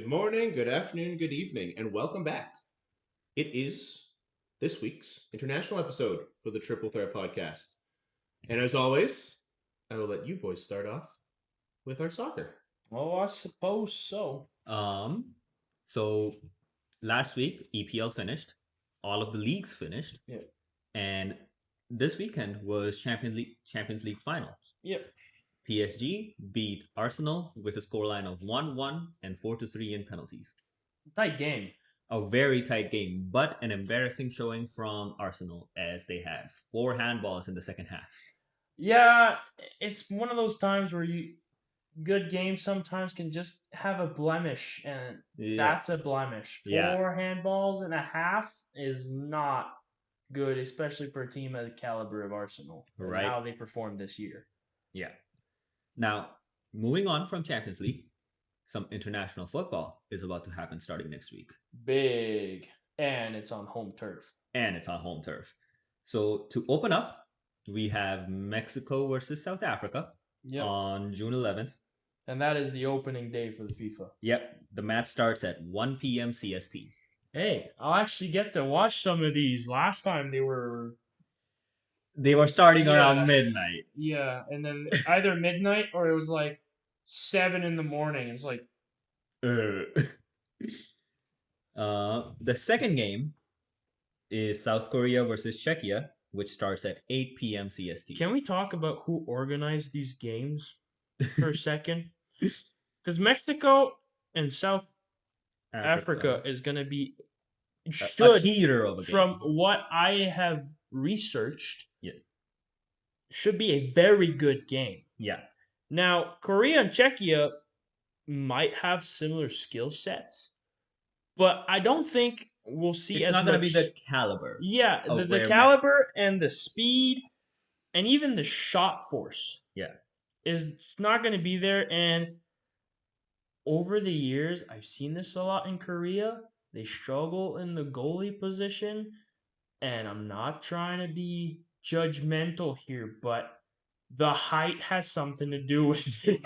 morning, good afternoon, good evening, and welcome back. It is this week's international episode for the Triple Threat podcast. And as always, I will let you boys start off with our soccer. Oh, I suppose so. So last week EPL finished, all of the leagues finished, Yeah. and this weekend was Champions League finals. Yep. PSG beat Arsenal with a scoreline of 1-1 and 4-3 in penalties. Tight game. A very tight game, but an embarrassing showing from Arsenal as they had 4 handballs in the second half. Yeah, it's one of those times where good games sometimes can just have a blemish, and that's a blemish. 4 handballs and a half is not good, especially for a team of the caliber of Arsenal. Right. And how they performed this year. Yeah. Now, moving on from Champions League, some international football is about to happen starting next week. Big. And it's on home turf. So to open up, we have Mexico versus South Africa on June 11th. And that is the opening day for the FIFA. Yep. The match starts at 1 p.m. CST. Hey, I'll actually get to watch some of these. Last time they were starting around midnight. Yeah, and then either midnight or it was like 7 in the morning. It's like, the second game is South Korea versus Czechia, which starts at 8 p.m. CST. Can we talk about who organized these games for a second? Because Mexico and South Africa is going to be a heater of a game. From what I have researched, should be a very good game. Yeah. Now, Korea and Czechia might have similar skill sets, but I don't think we'll see it's as not much. going to be the caliber. Yeah, the caliber and the speed and even the shot force. Yeah. Is not going to be there. And over the years, I've seen this a lot in Korea. They struggle in the goalie position. And I'm not trying to be judgmental here, but the height has something to do with it.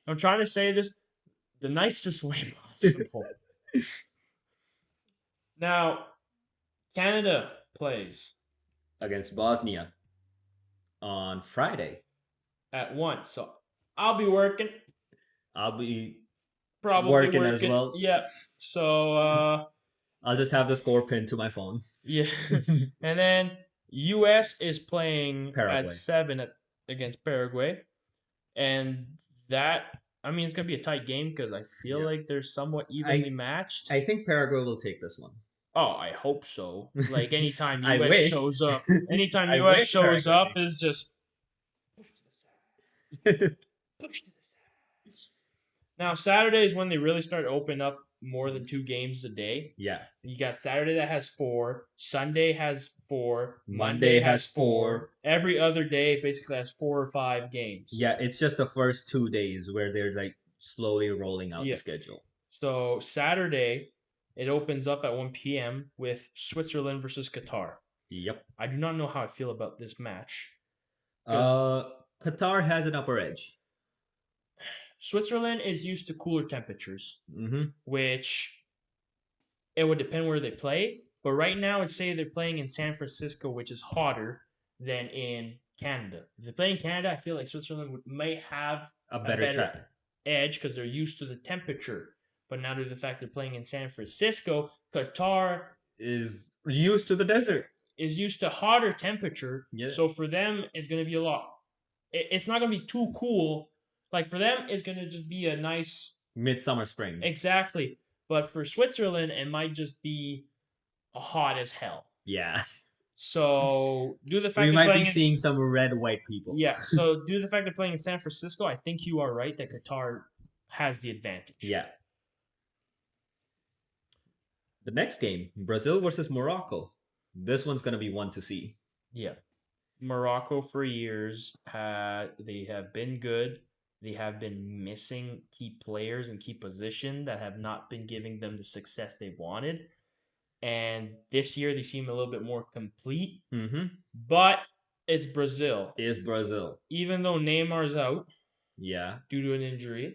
I'm trying to say this the nicest way possible. Now, Canada plays against Bosnia on Friday at 1. So I'll be working. I'll be probably working as well. Yeah. So I'll just have the score pinned to my phone. Yeah. And then US is playing Paraguay. at 7 against Paraguay. And that, I mean, it's going to be a tight game because I feel like they're somewhat evenly matched. I think Paraguay will take this one. Oh, I hope so. Like, anytime US shows up, US shows up is just push to the side. Now, Saturday is when they really start to open up more than 2 games a day. Yeah. You got Saturday that has 4, Sunday has 4, Monday has 4. Every other day basically has 4 or 5 games. Yeah, it's just the first 2 days where they're like slowly rolling out the schedule. So Saturday, it opens up at 1 p.m. with Switzerland versus Qatar. Yep. I do not know how I feel about this match. Qatar has an upper edge. Switzerland is used to cooler temperatures, which it would depend where they play. But right now, I'd say they're playing in San Francisco, which is hotter than in Canada. If they play in Canada, I feel like Switzerland may have a better edge because they're used to the temperature. But now due to the fact they're playing in San Francisco, Qatar is used to the desert. Is used to hotter temperature. Yeah. So for them, it's going to be a lot. It's not going to be too cool. Like, for them, it's going to just be a nice midsummer spring. Exactly. But for Switzerland, it might just be hot as hell. Yeah. So, due to the fact we might be seeing some red, white people. Yeah. So, due to the fact they're playing in San Francisco, I think you are right that Qatar has the advantage. Yeah. The next game, Brazil versus Morocco. This one's going to be one to see. Yeah. Morocco for years, they have been good. They have been missing key players and key position that have not been giving them the success they wanted. And this year, they seem a little bit more complete. But it's Brazil. It is Brazil. Even though Neymar's out. Yeah. Due to an injury.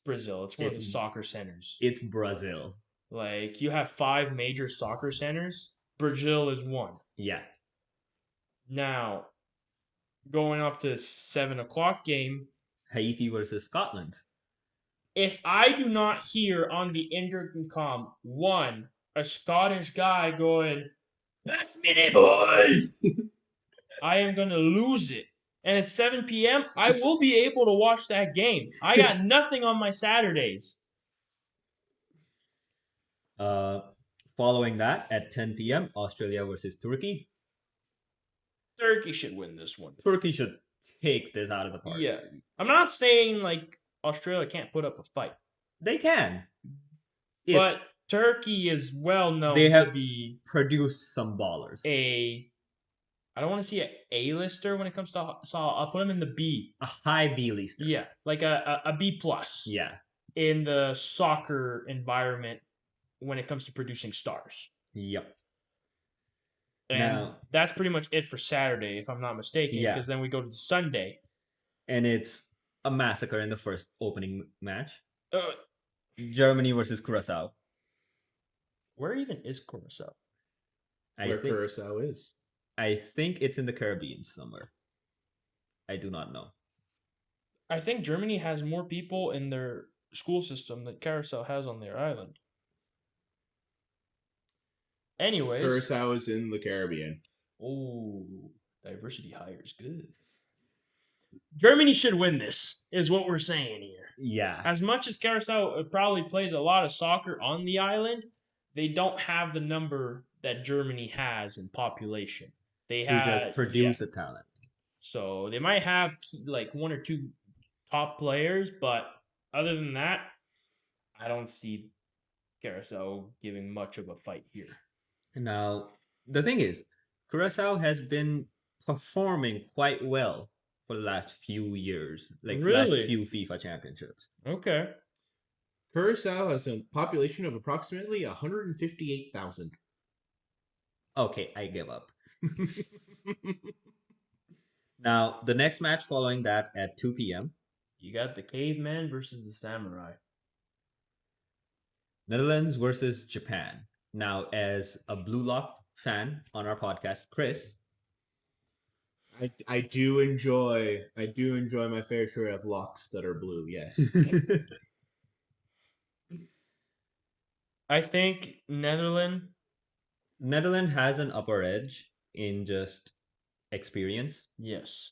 Brazil. It's one of the It's- soccer centers. It's Brazil. Like, you have 5 major soccer centers. Brazil is one. Yeah. Now, going up to the 7 o'clock game, Haiti versus Scotland. if I do not hear on the intercom a Scottish guy going, "Pass me the boy," I am gonna lose it. And at 7 p.m., I will be able to watch that game. I got nothing on my Saturdays. Following that, at 10 p.m., Australia versus Turkey. Turkey should win this one. Turkey should take this out of the park. Yeah. I'm not saying like Australia can't put up a fight, They can. If but Turkey is well known They to have- be produced some ballers. I don't want to see an A-lister when it comes to, so I'll put them in the B. A high B-lister. Yeah, like a B plus. Yeah. In the soccer environment when it comes to producing stars. Yep. And Now- that's pretty much it for Saturday, if I'm not mistaken. Yeah. Because then we go to Sunday. And it's a massacre in the first opening match. Uh, Germany versus Curacao. where even is Curacao? Where Curacao is. I think it's in the Caribbean somewhere. I do not know. I think Germany has more people in their school system than Curacao has on their island. Anyways. Curacao is in the Caribbean. Oh, diversity hires good. Germany should win this, is what we're saying here. Yeah. As much as Curacao probably plays a lot of soccer on the island, they don't have the number that Germany has in population. They To have just produce a talent. So they might have like 1 or 2 top players, but other than that, I don't see Curacao giving much of a fight here. Now, the thing is, Curacao has been performing quite well for the last few years, like last Really? few FIFA championships. Okay. Curacao has a population of approximately 158,000. Okay, I give up. Now, the next match following that at 2 p.m., You got the caveman versus the samurai. Netherlands versus Japan. Now, as a Blue Lock fan on our podcast, Chris, I do enjoy my fair share of locks that are blue, yes. I think Netherlands. Netherlands has an upper edge in just experience. Yes.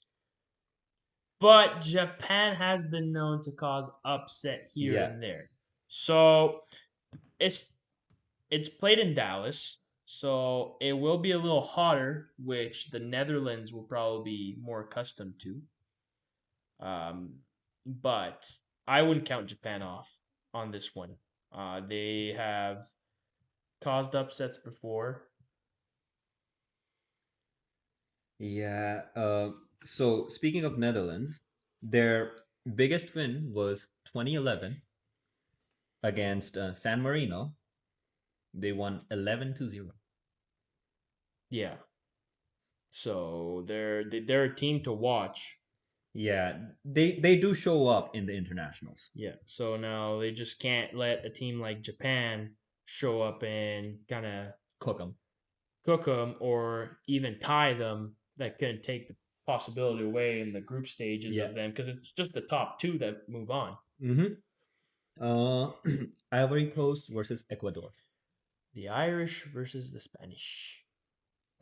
But Japan has been known to cause upset here Yeah. and there. So it's played in Dallas, so it will be a little hotter, which the Netherlands will probably be more accustomed to. But I wouldn't count Japan off on this one. They have caused upsets before. Yeah. So speaking of Netherlands, their biggest win was 2011 against San Marino. They won 11-0. Yeah. So they're a team to watch. Yeah, they do show up in the internationals. Yeah. So now they just can't let a team like Japan show up and kind of Cook them. cook them or even tie them. That can take the possibility away in the group stages Yeah. of them because it's just the top 2 that move on. Mm-hmm. Ivory Coast versus Ecuador. The Irish versus the Spanish.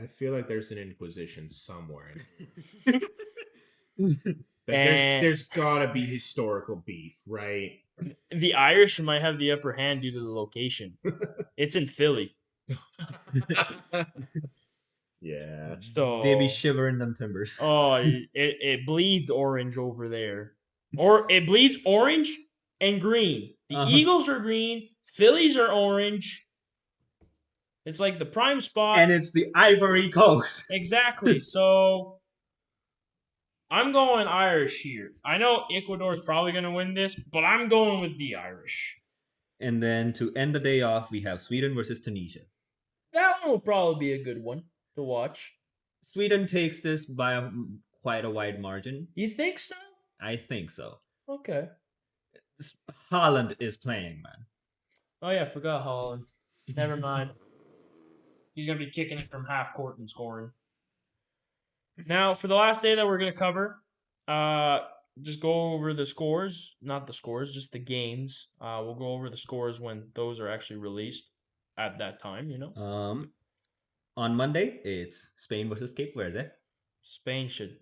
I feel like there's an inquisition somewhere. And- There's gotta be historical beef, right? The Irish might have the upper hand due to the location. It's in Philly. Yeah. So They be shivering them timbers. oh, it bleeds orange over there. Or it bleeds orange and green. The Uh-huh. Eagles are green, Phillies are orange. It's like the prime spot. And it's the Ivory Coast. Exactly. So I'm going Irish here. I know Ecuador is probably going to win this, but I'm going with the Irish. And then to end the day off, we have Sweden versus Tunisia. That one will probably be a good one to watch. Sweden takes this by quite a wide margin. You think so? I think so. Okay. Haaland is playing, man. Oh yeah, forgot Holland. Never mind. He's gonna be kicking it from half court and scoring. Now, for the last day that we're gonna cover, just go over the scores. Not the scores, just the games. We'll go over the scores when those are actually released at that time. On Monday, it's Spain versus Cape Verde. Spain should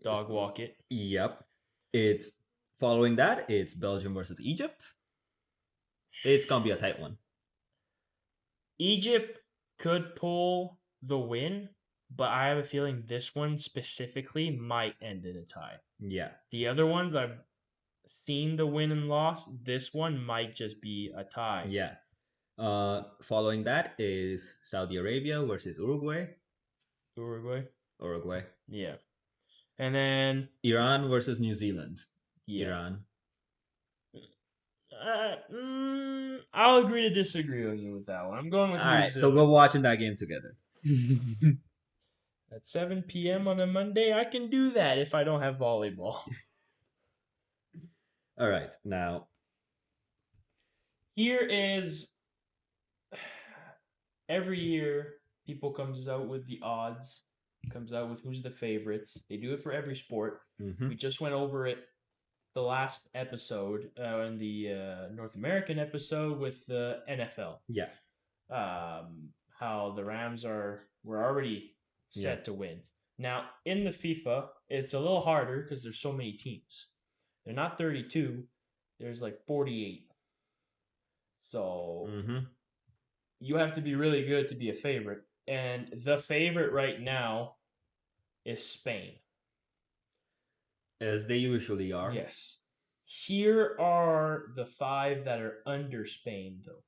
dog walk it. Yep. It's following that, it's Belgium versus Egypt. It's gonna be a tight one. Egypt could pull the win, but I have a feeling this one specifically might end in a tie. Yeah. The other ones I've seen the win and loss. This one might just be a tie. Yeah. Following that is Saudi Arabia versus Uruguay. Uruguay. Yeah. And then Iran versus New Zealand. yeah. Iran. I'll agree to disagree with you with that one. I'm going with All New right, so Zealand. we're watching that game together. At 7 p.m. on a Monday, I can do that if I don't have volleyball. All right, now Here is every year people comes out with the odds, comes out with who's the favorites. They do it for every sport. We just went over it the last episode in the North American episode with the NFL. Yeah. How the Rams were already set to win. Now in the FIFA, it's a little harder because there's so many teams. They're not 32. There's like 48. So you have to be really good to be a favorite. And the favorite right now is Spain. As they usually are. Yes. Here are the 5 that are under Spain, though: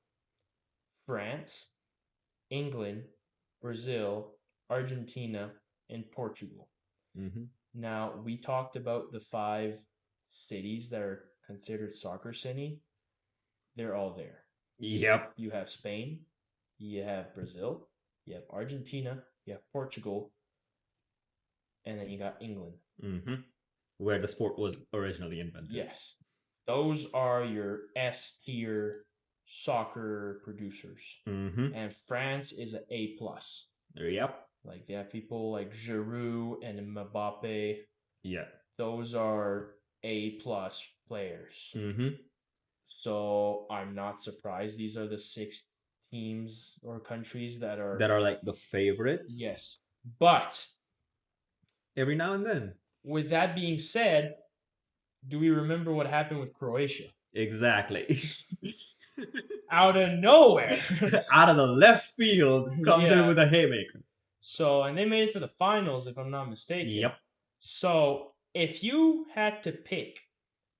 France, England, Brazil, Argentina, and Portugal. Now, we talked about the 5 cities that are considered soccer city. They're all there. Yep. You have Spain, you have Brazil, you have Argentina, you have Portugal, and then you got England. Where the sport was originally invented. Yes. Those are your S tier soccer producers. And France is an A+. Yep. Like they have people like Giroud and Mbappe. Yeah. Those are A+ players. So I'm not surprised these are the 6 teams or countries that are like the favorites. Yes. But every now and then. With that being said, do we remember what happened with Croatia? Exactly. Out of nowhere. Out of the left field comes in with a haymaker. So, and they made it to the finals, if I'm not mistaken. Yep. So, if you had to pick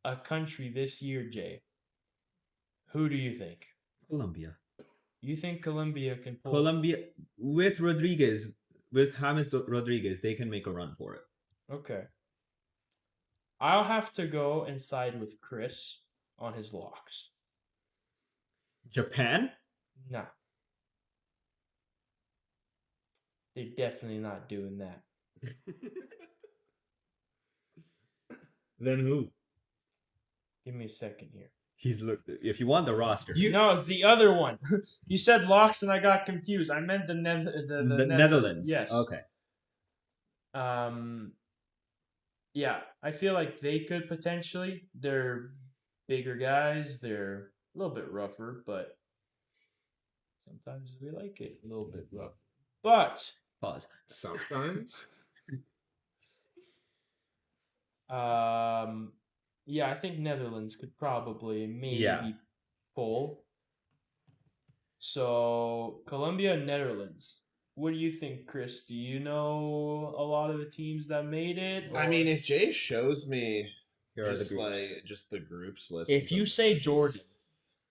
a country this year, Jay, who do you think? Colombia. You think Colombia can pull? Colombia, with Rodriguez, with James Rodriguez, they can make a run for it. Okay. I'll have to go and side with Chris on his locks. Japan? No. They're definitely not doing that. Then who? Give me a second here. If you want the roster. No, it's the other one. You said locks and I got confused. I meant the Netherlands. Yes. Okay. Yeah, I feel like they could potentially. They're bigger guys. They're a little bit rougher, but sometimes we like it a little bit rough. But pause. Sometimes. Yeah, I think Netherlands could probably maybe pull. So Colombia and Netherlands. What do you think, Chris? Do you know a lot of the teams that made it? I mean, if Jay shows me Here are just the groups. just the groups list. If you say Jordan,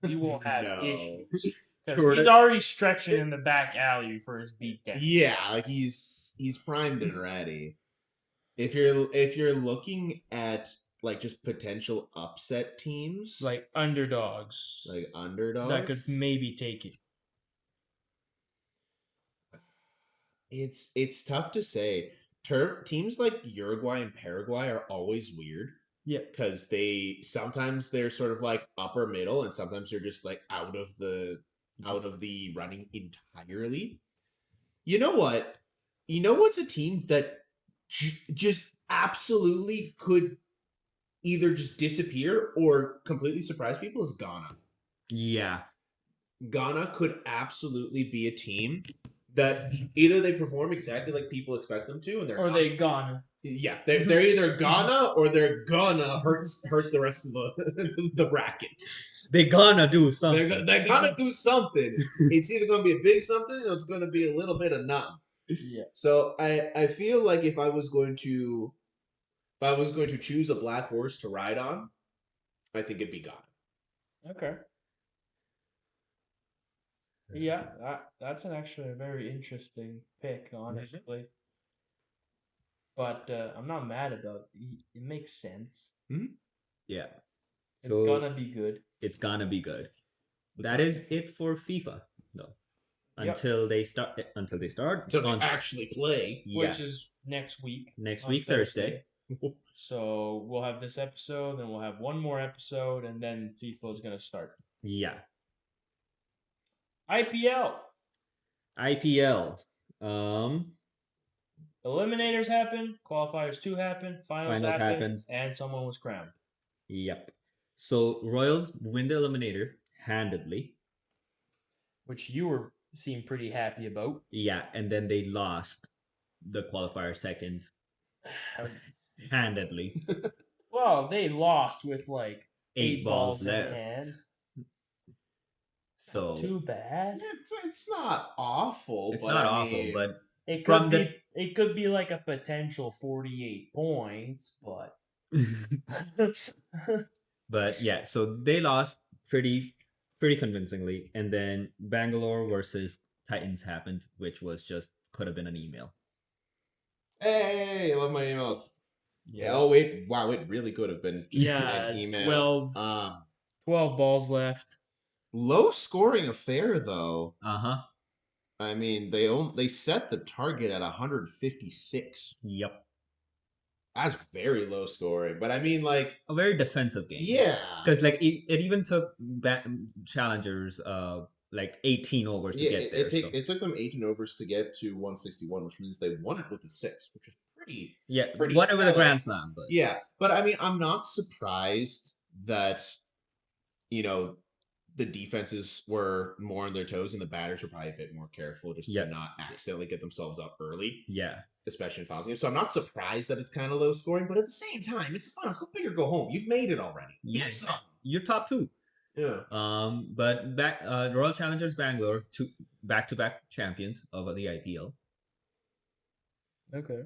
we will have No. issues. Jordan- He's already stretching in the back alley for his beatdown. Yeah, like he's primed and ready. If you're looking at like just potential upset teams, Like underdogs. like underdogs, That could maybe take it. It's tough to say. Teams like Uruguay and Paraguay are always weird Yeah. because sometimes they're sort of like upper middle, and sometimes they're just like out of the running entirely. You know what? You know what's a team that just absolutely could either just disappear or completely surprise people is Ghana. Yeah. Ghana could absolutely be a team that either they perform exactly like people expect them to, and they're Or not- they gone. yeah, they're either Ghana or they're gonna hurt the rest of the bracket. They gonna do something. They're gonna do something. It's either gonna be a big something or it's gonna be a little bit of nothing. Yeah. So I feel like if I was going to choose a black horse to ride on, I think it'd be Ghana. Okay. Yeah, that's actually a very interesting pick, honestly. But I'm not mad about it. It makes sense. Yeah. It's So gonna be good. it's gonna be good. That is it for FIFA, though. Yep. Until they start. To actually play. Yeah. Which is next week. Next on week, Thursday. So we'll have this episode, then we'll have one more episode, and then FIFA is gonna start. Yeah. IPL. IPL. Eliminators happen, qualifiers 2 happen, finals happened, and someone was crowned. Yep. So Royals win the eliminator handedly. Which you seemed pretty happy about. Yeah, and then they lost the qualifier second handedly. Well, they lost with like 8 balls in left. hand. So Too bad. It's not awful. It's but not I awful, mean, but It From could be it could be like a potential 48 points, but but yeah, so they lost pretty convincingly, and then Bangalore versus Titans happened, which was just could have been an email. hey, I love my emails. Yeah. Oh wait, wow, it really could have been just Yeah, an email. 12 balls left. Low scoring affair though. Uh-huh. I mean, they set the target at 156. Yep. That's very low scoring, but I mean, like, A very defensive game. yeah, Because like it even took challengers like 18 overs to get there. It took them 18 overs to get to 161, which means they won it with a 6, which is pretty. Yeah, pretty won it with a solid. grand slam, but Yeah, but I mean, I'm not surprised that the defenses were more on their toes and the batters were probably a bit more careful just Yeah. to not accidentally get themselves up early, yeah. especially in fouls games. So I'm not surprised that it's kind of low scoring, but at the same time, it's fun. Let's go big or go home. You've made it already. Yes. You're top 2. Yeah. But Royal Challengers Bangalore, back-to-back champions of the IPL. Okay.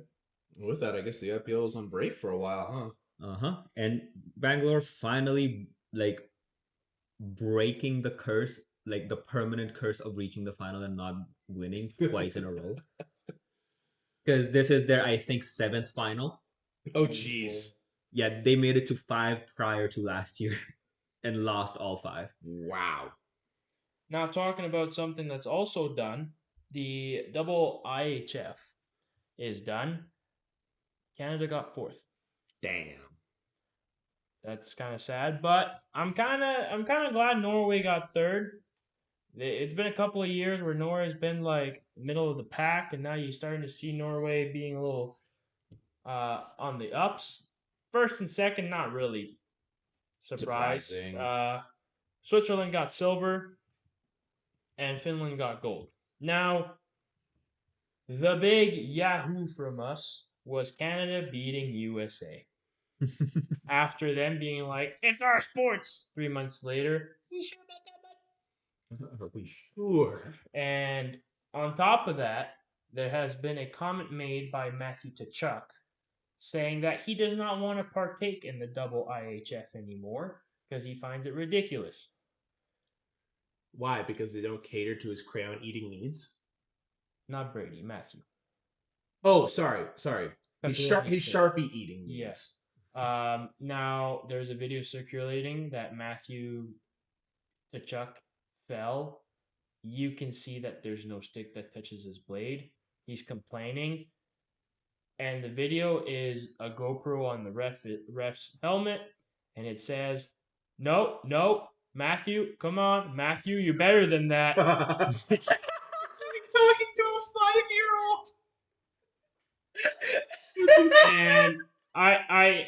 With that, I guess the IPL was on break for a while, huh? Uh-huh. And Bangalore finally like breaking the curse, like the permanent curse of reaching the final and not winning twice in a row. Because this is their, I think, 7th final. Oh, jeez. Yeah, they made it to 5 prior to last year and lost all 5. Wow. Now talking about something that's also done, the double IHF is done. Canada got 4th. Damn. That's kind of sad, but I'm kind of glad Norway got 3rd. It's been a couple of years where Norway's been like middle of the pack, and now you're starting to see Norway being a little on the ups. 1st and 2nd, not really surprised. Surprising. Switzerland got silver, and Finland got gold. Now, the big yahoo from us was Canada beating USA. After them being like, it's our sports. 3 months later, you sure about that, bud? Are we sure? And on top of that, there has been a comment made by Matthew Tkachuk saying that he does not want to partake in the double IHF anymore because he finds it ridiculous. Why? Because they don't cater to his crayon eating needs? Not Brady, Matthew. Oh, sorry. His Completely Sharpie eating needs. Yes. Now there's a video circulating that Matthew Tkachuk fell. You can see that there's no stick that touches his blade. He's complaining. and the video is a GoPro on the ref's helmet, and it says, "No, no, Matthew, come on, Matthew, you're better than that." It's like talking to a 5-year-old. And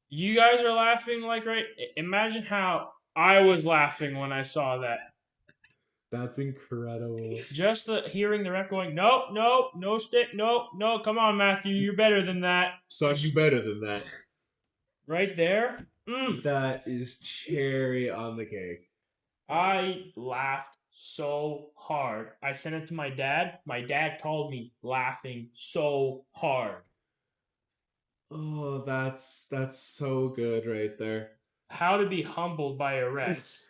you guys are laughing like right. Imagine how I was laughing when I saw that. That's incredible. Just hearing the ref going, "No, no, no stick, no, no, come on, Matthew, you're better than that." Son, you better than that. Right there. That is cherry on the cake. I laughed so hard. I sent it to my dad. My dad called me laughing so hard. Oh, that's so good right there. How to be humbled by a ref,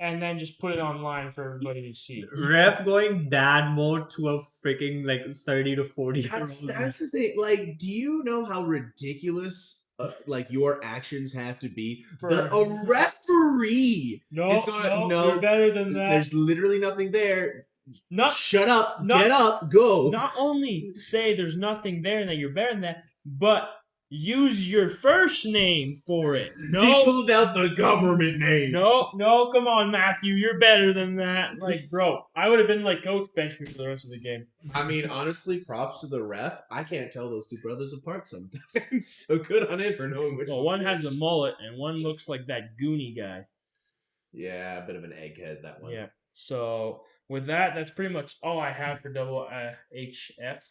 and then just put it online for everybody to see. Ref going dad mode to a freaking like 30 to 40 year old. That's the thing. Like, do you know how ridiculous like your actions have to be? A referee No, is going, no, you're better than that. There's literally nothing there. Not, Shut up, not- get up, go. Not only say there's nothing there and that you're better than that, but use your first name for it. He No, pulled out the government name. no, come on, Matthew, you're better than that. Like, bro, I would have been like, coach, bench me for the rest of the game. I mean, honestly, props to the ref. I can't tell those two brothers apart sometimes. So good on him for knowing which Well, one has a mullet and one looks like that Goonie guy. Yeah, a bit of an egghead, that one. Yeah. So with that, that's pretty much all I have for double HF.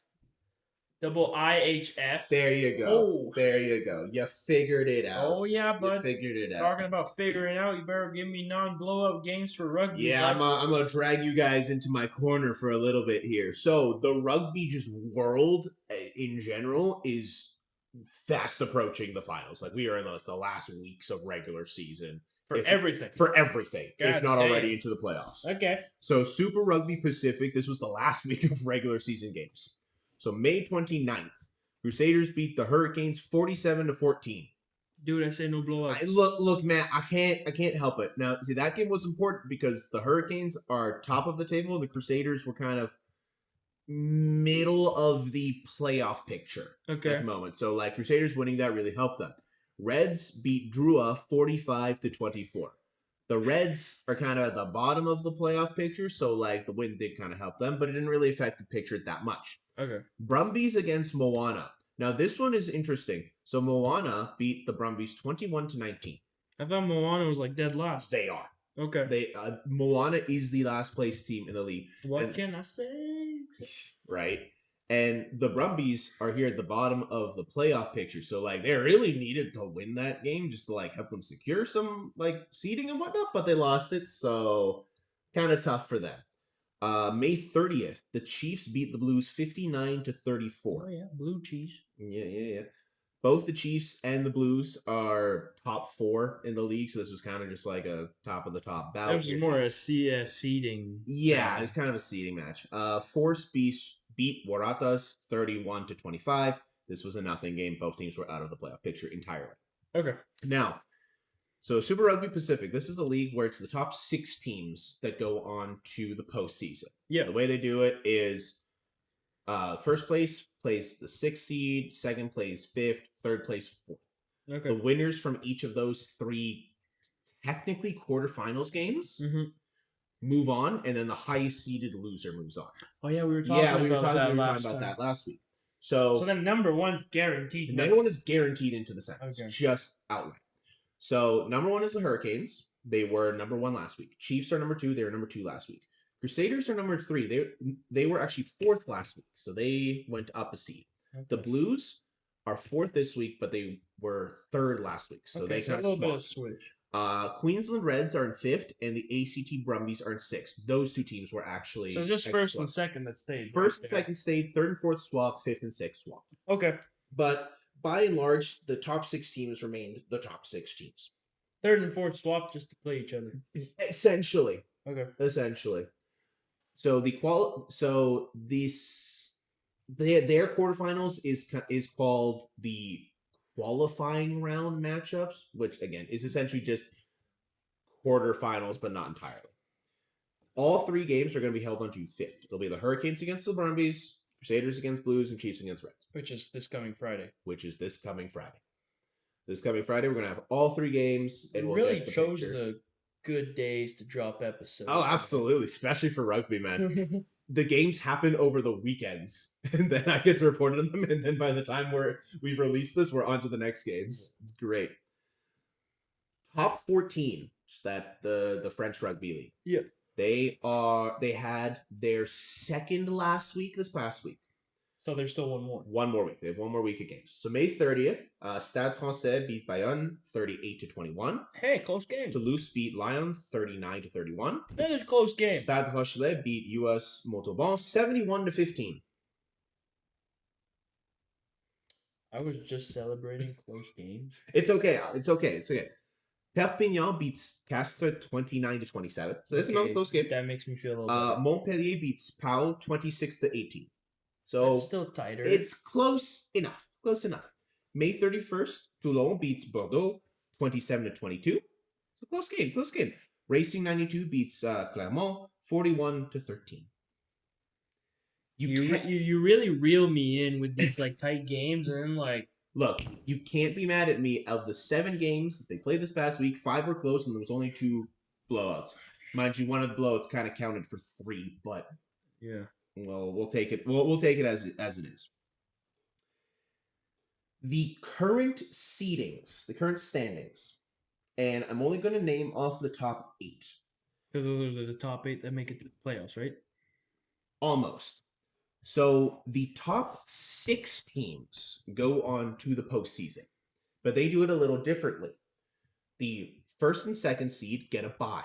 Double IHF. There you go. Oh. There you go. You figured it out. Oh, yeah, You bud. figured it out. Talking about figuring out, you better give me non-blowout games for rugby. Yeah, bud. I'm gonna drag you guys into my corner for a little bit here. So the rugby just world in general is fast approaching the finals. Like we are in the last weeks of regular season for everything. For everything, God if not damn. already into the playoffs. Okay. So Super Rugby Pacific, this was the last week of regular season games. So May 29th, Crusaders beat the Hurricanes 47-14. Dude, I say no blowouts. Look, man, I can't help it. Now, see, that game was important because the Hurricanes are top of the table and the Crusaders were kind of middle of the playoff picture at the moment. So, like, Crusaders winning that really helped them. Reds beat Drua 45-24. The Reds are kind of at the bottom of the playoff picture, so, like, the win did kind of help them, but it didn't really affect the picture that much. Okay. Brumbies against Moana. Now, this one is interesting. So, Moana beat the Brumbies 21-19. I thought Moana was like dead last. They are. Okay. Moana is the last place team in the league. What can I say? Right. And the Brumbies are here at the bottom of the playoff picture. So, like, they really needed to win that game just to, like, help them secure some, like, seeding and whatnot, but they lost it. So, kind of tough for them. May 30th, the Chiefs beat the Blues 59-34. Oh, yeah. Blue cheese. Yeah. Both the Chiefs and the Blues are top 4 in the league, so this was kind of just like a top of the top battle. That was more a seeding. Yeah, it was kind of a seeding match. Force beat Waratahs 31-25. This was a nothing game. Both teams were out of the playoff picture entirely. Okay. Now, so Super Rugby Pacific, this is a league where it's the top 6 teams that go on to the postseason. Yeah. The way they do it is first place plays the 6th seed, second plays 5th, third plays 4th. Okay. The winners from each of those 3 technically quarterfinals games move on, and then the highest seeded loser moves on. Oh, yeah, we were talking about that last week. So then number 1's guaranteed. number 1 is guaranteed into the semis, Okay. just outright. So number 1 is the Hurricanes. They were number 1 last week. Chiefs are number 2. They were number 2 last week. Crusaders are number 3. They were actually 4th last week, so they went up a seed. Okay. The Blues are 4th this week, but they were 3rd last week, so they a kind little of bit of switch. Queensland Reds are in 5th, and the ACT Brumbies are in 6th. Those 2 teams were actually So just first and second that stayed. First and second stayed, 3rd and 4th swapped, 5th and 6th swapped. Okay. But by and large, the top 6 teams remained the top 6 teams. 3rd and 4th swap just to play each other. Essentially. Okay. So their quarterfinals is called the qualifying round matchups, which again is essentially just quarterfinals, but not entirely. All 3 games are going to be held on June 5th. It'll be the Hurricanes against the Brumbies, Crusaders against Blues, and Chiefs against Reds, Which is this coming Friday. which is this coming Friday. This coming Friday, we're going to have all 3 games, and We we'll really get the chose picture. the good days to drop episodes. Oh, absolutely, especially for rugby, man. The games happen over the weekends, and then I get to report on them, and then by the time we've released this, we're on to the next games. It's great. Top 14, just that the French rugby league. Yeah. They had their second last week this past week. So there's still one more. One more week. They have one more week of games. So May 30th, Stade Français beat Bayonne 38-21. Hey, close game. Toulouse beat Lyon 39-31. That is a close game. Stade Rochelet beat US Montauban 71-15. I was just celebrating close games. It's okay. It's okay. It's okay. Perpignan beats Castres 29-27. So there's another close game. That makes me feel a little better. Montpellier beats Pau 26-18. So It's still tighter. it's close enough. Close enough. May 31st, Toulon beats Bordeaux 27-22. So close game. Close game. Racing 92 beats Clermont 41-13. You really reel me in with these like tight games, and then like Look, you can't be mad at me. Of the 7 games that they played this past week, 5 were close and there was only 2 blowouts. Mind you, one of the blowouts kind of counted for 3, but yeah. well, we'll take it. We'll take it as it is. The current seedings, the current standings, and I'm only going to name off the top 8. Because those are the top 8 that make it to the playoffs, right? Almost. So the top 6 teams go on to the postseason, but they do it a little differently. The first and second seed get a bye.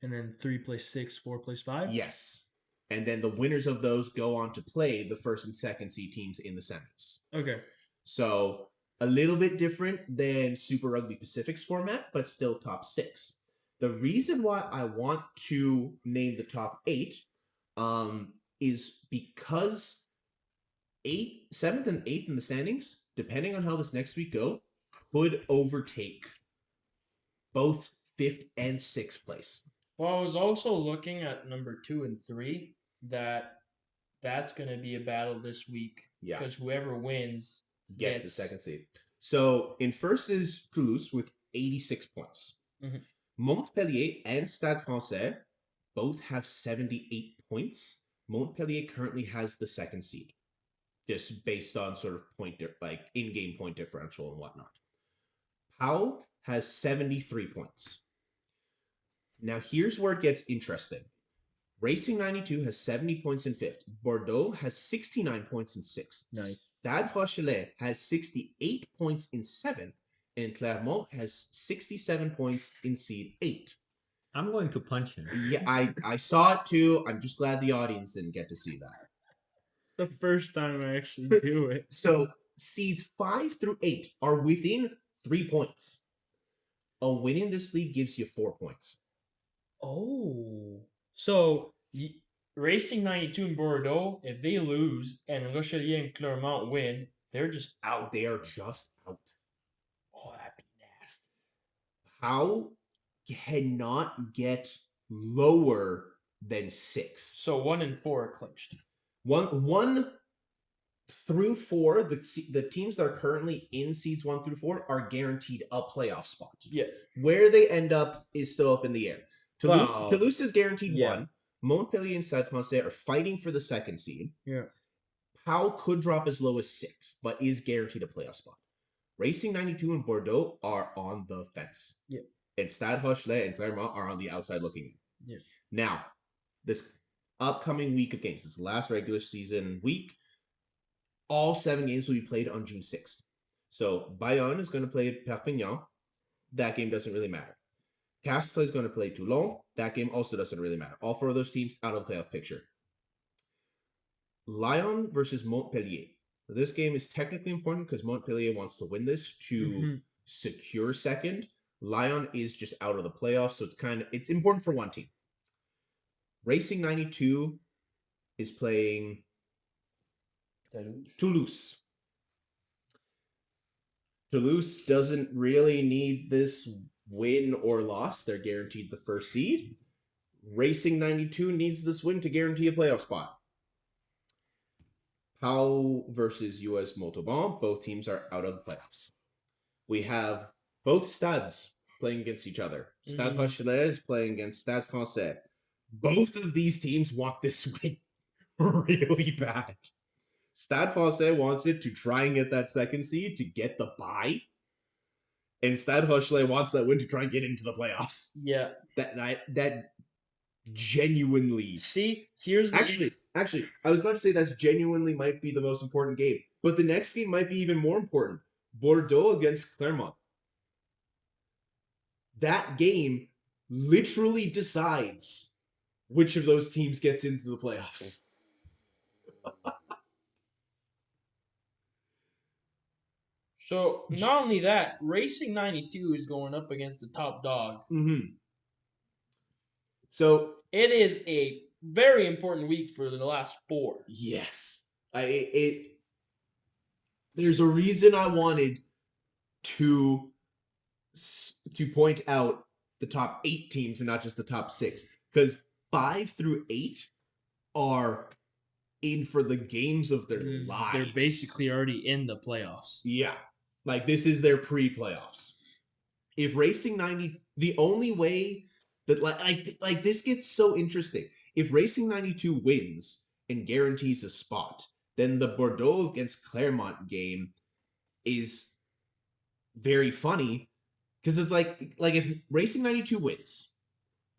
And then 3 plays 6, 4 plays 5? Yes. And then the winners of those go on to play the first and second seed teams in the semis. Okay. So a little bit different than Super Rugby Pacific's format, but still top 6. The reason why I want to name the top 8 is because 7th and 8th in the standings, depending on how this next week go, could overtake both 5th and 6th place. Well, I was also looking at number 2 and 3 that's going to be a battle this week. Yeah. Because whoever wins Gets the second seed. So in first is Toulouse with 86 points. Mhm. Montpellier and Stade Français both have 78 points. Montpellier currently has the second seed, just based on sort of in-game point differential and whatnot. Pau has 73 points. Now here's where it gets interesting. Racing 92 has 70 points in 5th. Bordeaux has 69 points in 6th. Nice. Stade Rochelet has 68 points in 7th. And Clermont has 67 points in seed 8. I'm going to punch him. Yeah, I saw it too. I'm just glad the audience didn't get to see that. The first time I actually do it. So seeds 5 through 8 are within 3 points. A win in this league gives you 4 points. Oh. So, Racing 92 and Bordeaux, if they lose and Rochelier and Clermont win, they're just out. They are just out. Oh, that'd be nasty. How cannot get lower than 6? So 1 and 4 are clinched. 1 through 4, the teams that are currently in seeds 1 through 4 are guaranteed a playoff spot. Yeah. Where they end up is still up in the air. Toulouse is guaranteed 1. Montpellier and Stade Français are fighting for the second seed. Yeah. Pau could drop as low as 6, but is guaranteed a playoff spot. Racing 92 and Bordeaux are on the fence. Yeah. And Stade Rochelet and Clermont are on the outside looking in. Yeah. Now, this upcoming week of games, this last regular season week, all 7 games will be played on June 6th. So Bayonne is going to play Perpignan. That game doesn't really matter. Castres is going to play Toulon. That game also doesn't really matter. All 4 of those teams out of the playoff picture. Lyon versus Montpellier. This game is technically important because Montpellier wants to win this to secure second. Lyon is just out of the playoffs, so it's important for one team. Racing 92 is playing Toulouse. Toulouse doesn't really need this win or loss. They're guaranteed the first seed. Racing 92 needs this win to guarantee a playoff spot. Pau versus US Montauban. Both teams are out of the playoffs. We have both Stades playing against each other. Stade Rochelais is playing against Stade Francais. Both of these teams want this win really bad. Stade Francais wants it to try and get that second seed to get the bye. And Stade Rochelais wants that win to try and get into the playoffs. Yeah. That genuinely. See, here's the Actually, I was about to say that's genuinely might be the most important game. But the next game might be even more important. Bordeaux against Clermont. That game literally decides which of those teams gets into the playoffs. So not only that, Racing 92 is going up against the top dog. Mm-hmm. So it is a very important week for the last four. Yes, there's a reason I wanted to point out the top 8 teams and not just the top 6, because 5 through 8 are in for the games of their lives. They're basically already in the playoffs. Yeah, like this is their pre-playoffs. If Racing 90, the only way that like this gets so interesting. If Racing 92 wins and guarantees a spot, then the Bordeaux against Clermont game is very funny because it's like if Racing 92 wins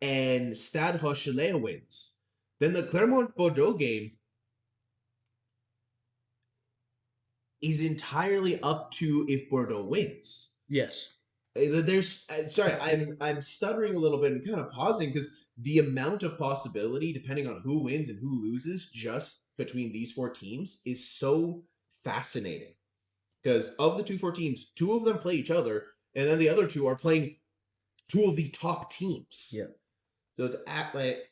and Stade Rochelais wins, then the Clermont Bordeaux game is entirely up to if Bordeaux wins. Yes. There's sorry, I'm stuttering a little bit and kind of pausing because the amount of possibility, depending on who wins and who loses, just between these 4 teams is so fascinating. Because of the 4 teams, 2 of them play each other, and then the other 2 are playing 2 of the top teams. Yeah. So it's like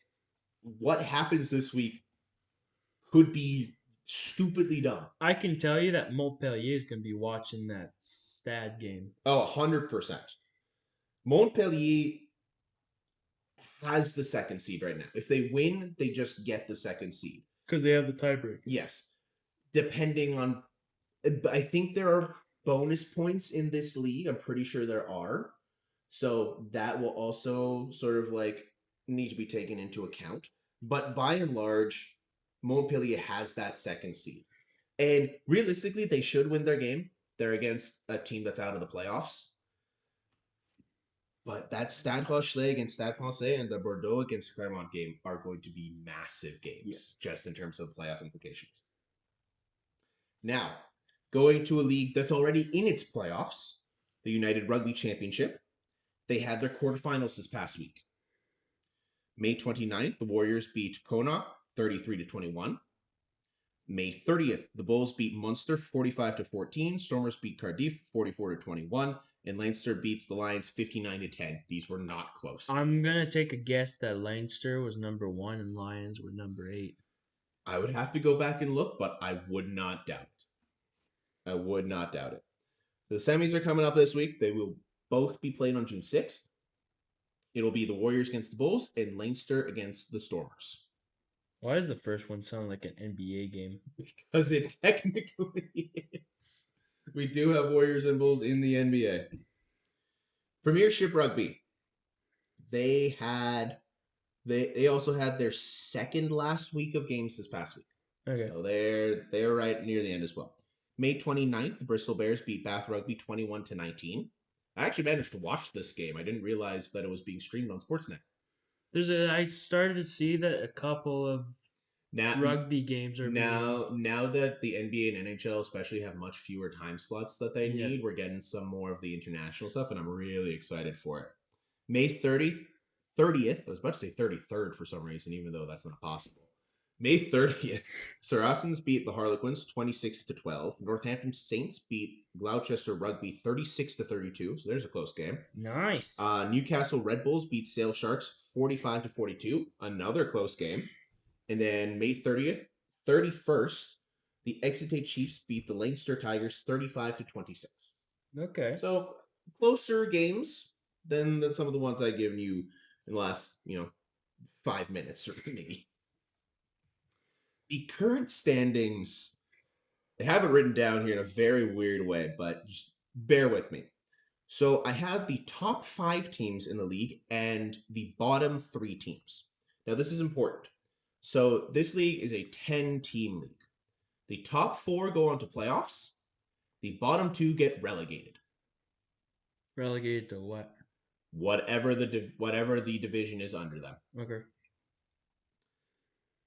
what happens this week could be stupidly dumb. I can tell you that Montpellier is going to be watching that Stade game. Oh, 100%. Montpellier has the second seed right now. If they win, they just get the second seed. Because they have the tiebreaker. Yes. Depending on... I think there are bonus points in this league. I'm pretty sure there are. So that will also sort of like need to be taken into account. But by and large, Montpellier has that second seed. And realistically, they should win their game. They're against a team that's out of the playoffs. But that Stade Rochelais against Stade Francais and the Bordeaux against Clermont game are going to be massive games, just in terms of playoff implications. Now, going to a league that's already in its playoffs, the United Rugby Championship, they had their quarterfinals this past week. May 29th, the Warriors beat Connacht 33-21. May 30th, the Bulls beat Munster 45-14. Stormers beat Cardiff 44-21. And Leinster beats the Lions 59-10. These were not close. I'm going to take a guess that Leinster was number 1 and Lions were number 8. I would have to go back and look, but I would not doubt it. I would not doubt it. The semis are coming up this week. They will both be played on June 6th. It'll be the Warriors against the Bulls and Leinster against the Stormers. Why does the first one sound like an NBA game? Because it technically is. We do have Warriors and Bulls in the NBA. Premiership Rugby. They also had their second last week of games this past week. Okay. So they're right near the end as well. May 29th, the Bristol Bears beat Bath Rugby 21-19. I actually managed to watch this game. I didn't realize that it was being streamed on Sportsnet. I started to see that a couple of rugby games are now that the NBA and NHL especially have much fewer time slots that they need. We're getting some more of the international stuff, and I'm really excited for it. May 30th, I was about to say 33rd for some reason, even though that's not possible. May 30th, Saracens beat the Harlequins 26-12. Northampton Saints beat Gloucester Rugby 36-32. So there's a close game. Nice. Newcastle Red Bulls beat Sale Sharks 45-42. Another close game. And then May 30th, 31st, the Exeter Chiefs beat the Leinster Tigers 35-26. Okay. So closer games than some of the ones I've given you in the last 5 minutes or maybe. The current standings I have it written down here in a very weird way, but just bear with me. So I have the top 5 teams in the league and the bottom 3 teams. Now, this is important. So this league is a 10-team league. The top 4 go on to playoffs. The bottom 2 get relegated. Relegated to what? Whatever the division is under them. Okay.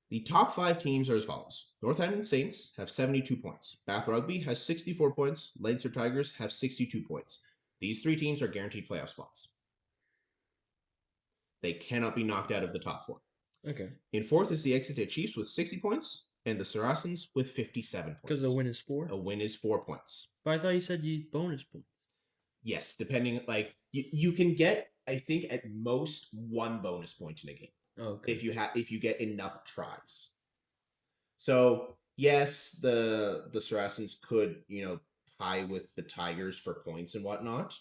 The top 5 teams are as follows. Northampton Saints have 72 points. Bath Rugby has 64 points. Leinster Tigers have 62 points. These 3 teams are guaranteed playoff spots. They cannot be knocked out of the top 4. Okay. In 4th is the Exeter Chiefs with 60 points, and the Saracens with 57 points. Because the win is 4? A win is 4 points. But I thought you said you bonus points. Yes, depending, like, you can get, I think, at most 1 bonus point in a game. Okay. If you get enough tries. So, yes, the Saracens could, tie with the Tigers for points and whatnot.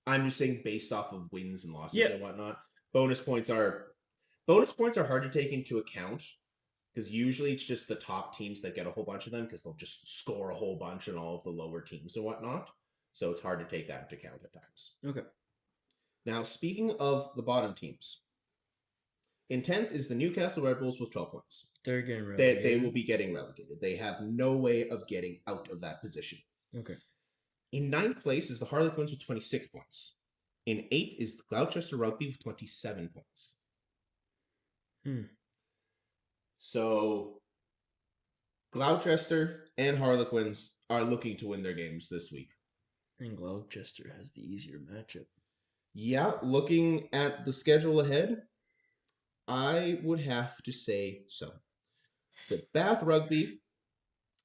I'm just saying based off of wins and losses and whatnot. Bonus points are hard to take into account because usually it's just the top teams that get a whole bunch of them because they'll just score a whole bunch on all of the lower teams and whatnot. So it's hard to take that into account at times. Okay. Now, speaking of the bottom teams, in 10th is the Newcastle Red Bulls with 12 points. They're getting relegated. They will be getting relegated. They have no way of getting out of that position. Okay. In 9th place is the Harlequins with 26 points. In 8th is the Gloucester Rugby with 27 points. So, Gloucester and Harlequins are looking to win their games this week. And Gloucester has the easier matchup. Yeah, looking at the schedule ahead, I would have to say so. The Bath Rugby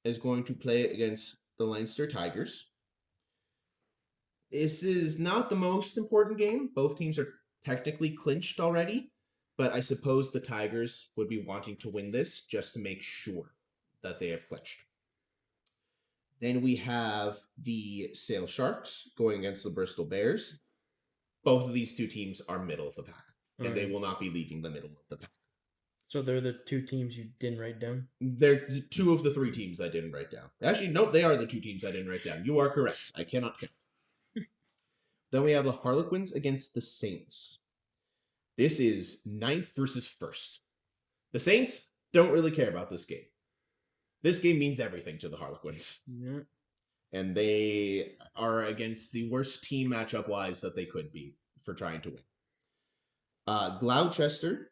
is going to play against the Leinster Tigers. This is not the most important game. Both teams are technically clinched already, but I suppose the Tigers would be wanting to win this just to make sure that they have clinched. Then we have the Sale Sharks going against the Bristol Bears. Both of these 2 teams are middle of the pack, and they will not be leaving the middle of the pack. So they're the 2 teams you didn't write down? They're 2 of the 3 teams I didn't write down. Actually, nope, they are the 2 teams I didn't write down. You are correct. I cannot count. Then we have the Harlequins against the Saints. This is 9th versus 1st. The Saints don't really care about this game. This game means everything to the Harlequins. Yeah. And they are against the worst team matchup-wise that they could be for trying to win. Gloucester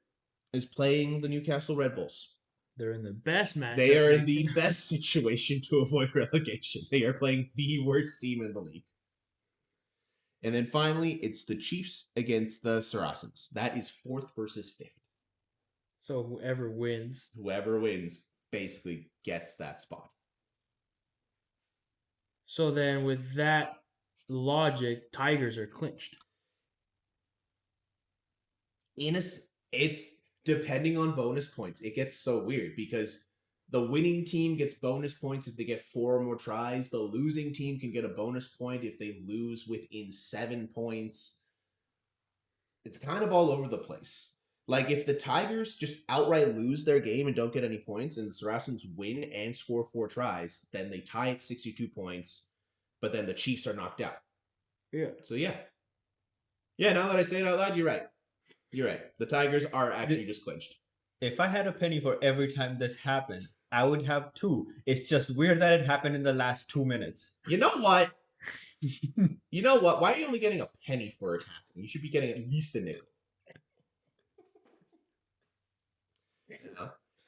is playing the Newcastle Red Bulls. They're in the best matchup. They are in the best situation to avoid relegation. They are playing the worst team in the league. And then finally, it's the Chiefs against the Saracens. That is 4th versus 5th. So whoever wins basically gets that spot. So then with that logic, Tigers are clinched. It's depending on bonus points. It gets so weird because the winning team gets bonus points if they get 4 or more tries. The losing team can get a bonus point if they lose within 7 points. It's kind of all over the place. Like, if the Tigers just outright lose their game and don't get any points, and the Saracens win and score 4 tries, then they tie at 62 points, but then the Chiefs are knocked out. Yeah. So, yeah. Yeah, now that I say it out loud, you're right. You're right. The Tigers are actually just clinched. If I had a penny for every time this happened, I would have 2. It's just weird that it happened in the last 2 minutes. You know what? Why are you only getting a penny for it happening? You should be getting at least a nickel.